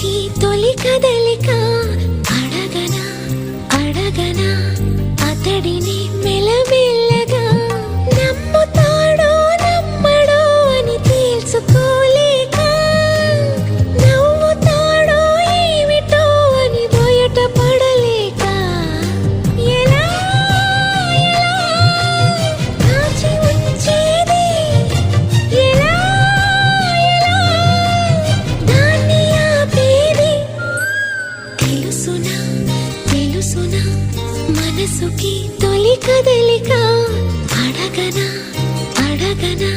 మనసుకి తొలి కదలిక అడగనా అడగనా అతడిని మెల్లమెల్లగా నమ్ముతాడో నమ్మడో అని తేల్చుకోలేక నవ్వుతాడో ఏమిటో అని బయట పడలేక ఎలా ఎలా దాచి ఉంచేది ఎలా ఎలా దాన్ని ఆపేది తెలుసునా తెలుసునా మనసుకి తొలి కదలిక అడగనా అడగనా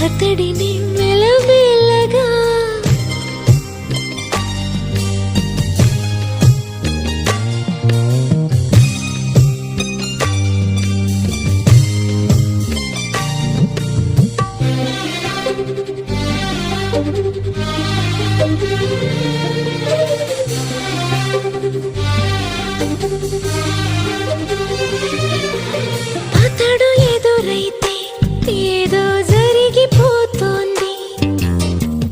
అతడిని మెల్లమెల్లగా అతడు ఎదురైతే ఏదో జరిగిపోతోంది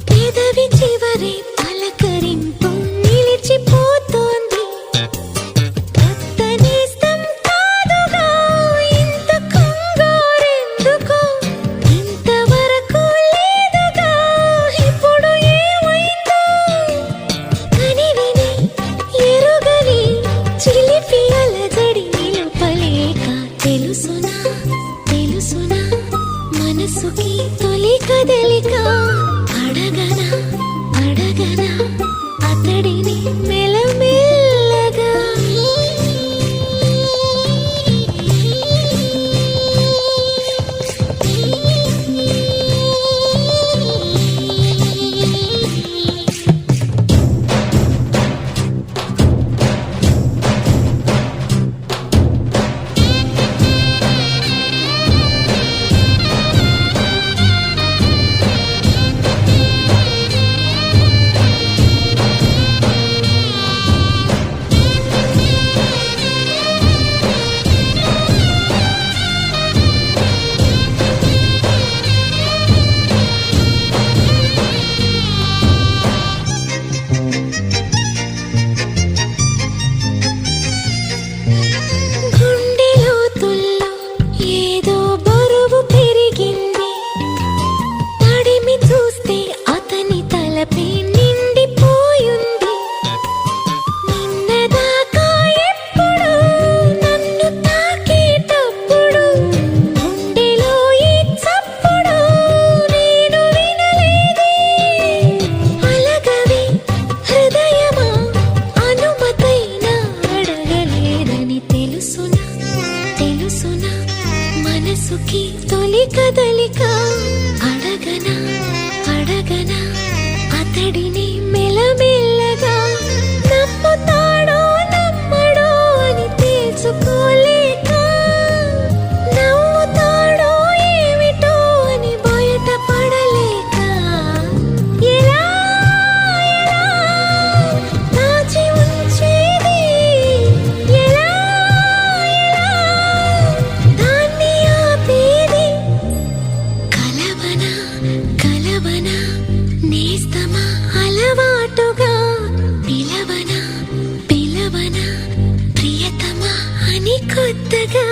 పెదవి చివరి పలకరింపు నిలిచిపోతోంది అత్తనేస్తం కాదుగా ఇంత కంగారెందుకో ఇంతవరకు లేదుగా ఇప్పుడు ఏమైందో కనివిని ఎరుగని చిలిపి అలజడి నిలుపలేక తెలుసునా తెలుసునా మనసుకి తొలి కదలిక అడగనా అడగనా అతడిని మెల్లమెల్లగా గుండె లోతుల్లో ఏదో బరువు పెరిగింది తడిమి చూస్తే అతని తలపై నిండిపోయింది నిన్నదాకా ఎప్పుడు నన్ను తాకేటప్పుడు గుండెలో ఈ చప్పుడు నేను వినలేదే అలగవే హృదయమా అనుమతైనా అడగలేదని తెలుసునా తెలుసునా మనసుకి తొలి కదలిక అడగనా అడగనా అతడిని మెల్లమెల్లగా నమ్ముతాడో నమ్మడో అని తేల్చుకోలేక నవ్వుతాడో ఏమిటో అని బయట పడలేక ఎలా ఎలా దాచి ఉంచేది ఎలా ఎలా దాన్ని ఆపేది కలవనా కలవనా నేస్తమా అలవాటుగా పిలవనా పిలవనా ప్రియతమా అని కొత్తగా